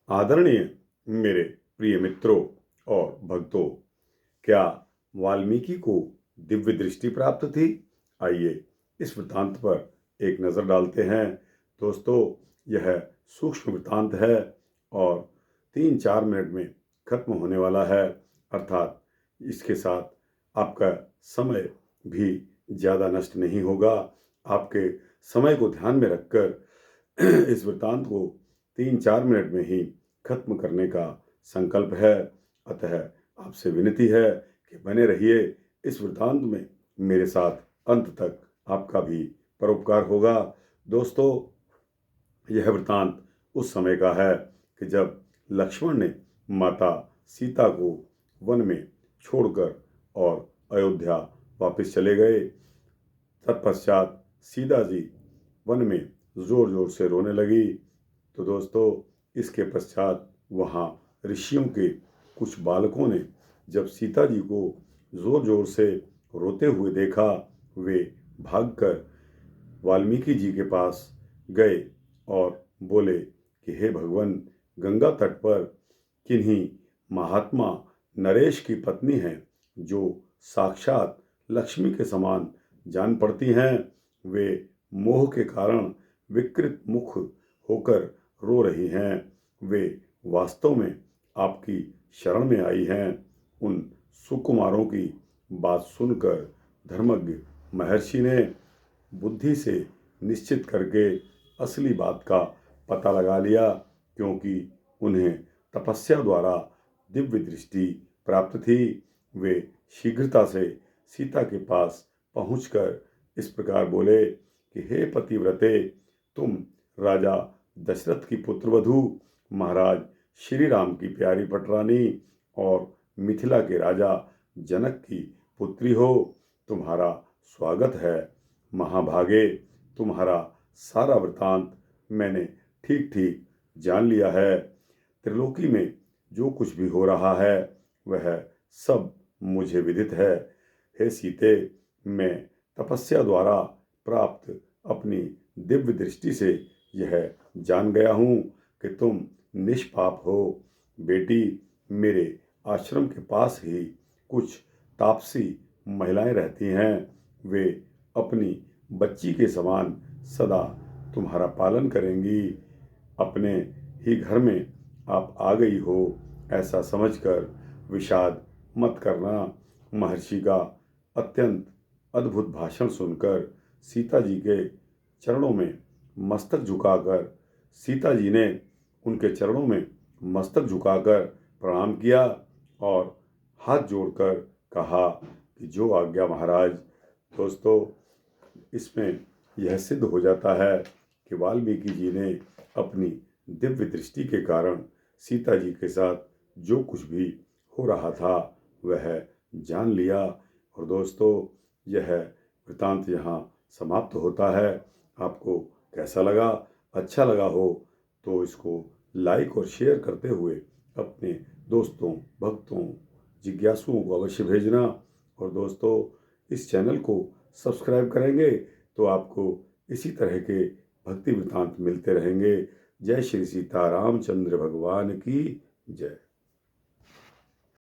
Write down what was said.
आदरणीय मेरे प्रिय मित्रों और भक्तों, क्या वाल्मीकि को दिव्य दृष्टि प्राप्त थी? आइए इस वृत्तांत पर एक नज़र डालते हैं। दोस्तों, यह सूक्ष्म वृत्तांत है और 3-4 मिनट में खत्म होने वाला है, अर्थात इसके साथ आपका समय भी ज़्यादा नष्ट नहीं होगा। आपके समय को ध्यान में रखकर इस वृत्तांत को 3-4 मिनट में ही खत्म करने का संकल्प है। अतः आपसे विनती है कि बने रहिए इस वृत्तांत में मेरे साथ अंत तक, आपका भी परोपकार होगा। दोस्तों, यह वृत्तांत उस समय का है कि जब लक्ष्मण ने माता सीता को वन में छोड़कर और अयोध्या वापस चले गए। तत्पश्चात सीता जी वन में जोर जोर से रोने लगी। तो दोस्तों, इसके पश्चात वहाँ ऋषियों के कुछ बालकों ने जब सीता जी को जोर जोर से रोते हुए देखा, वे भागकर वाल्मीकि जी के पास गए और बोले कि हे भगवान, गंगा तट पर किन्हीं महात्मा नरेश की पत्नी हैं जो साक्षात लक्ष्मी के समान जान पड़ती हैं। वे मोह के कारण विकृत मुख होकर रो रही हैं। वे वास्तव में आपकी शरण में आई हैं। उन सुकुमारों की बात सुनकर धर्मज्ञ महर्षि ने बुद्धि से निश्चित करके असली बात का पता लगा लिया, क्योंकि उन्हें तपस्या द्वारा दिव्य दृष्टि प्राप्त थी। वे शीघ्रता से सीता के पास पहुंचकर इस प्रकार बोले कि हे पतिव्रते, तुम राजा दशरथ की पुत्रवधू, महाराज श्री राम की प्यारी पटरानी और मिथिला के राजा जनक की पुत्री हो। तुम्हारा स्वागत है। महाभागे, तुम्हारा सारा वृतांत मैंने ठीक ठीक जान लिया है। त्रिलोकी में जो कुछ भी हो रहा है वह सब मुझे विदित है। हे सीते, मैं तपस्या द्वारा प्राप्त अपनी दिव्य दृष्टि से यह जान गया हूँ कि तुम निष्पाप हो। बेटी, मेरे आश्रम के पास ही कुछ तापसी महिलाएं रहती हैं। वे अपनी बच्ची के समान सदा तुम्हारा पालन करेंगी। अपने ही घर में आप आ गई हो, ऐसा समझकर विषाद मत करना। महर्षि का अत्यंत अद्भुत भाषण सुनकर सीता जी के चरणों में मस्तक झुकाकर सीता जी ने उनके चरणों में मस्तक झुकाकर प्रणाम किया और हाथ जोड़कर कहा कि जो आज्ञा महाराज। दोस्तों, इसमें यह सिद्ध हो जाता है कि वाल्मीकि जी ने अपनी दिव्य दृष्टि के कारण सीता जी के साथ जो कुछ भी हो रहा था वह जान लिया। और दोस्तों, यह वृतांत यहाँ समाप्त होता है। आपको कैसा लगा? अच्छा लगा हो तो इसको लाइक और शेयर करते हुए अपने दोस्तों, भक्तों, जिज्ञासुओं को अवश्य भेजना। और दोस्तों, इस चैनल को सब्सक्राइब करेंगे तो आपको इसी तरह के भक्ति वृतांत मिलते रहेंगे। जय श्री सीता रामचंद्र भगवान की जय।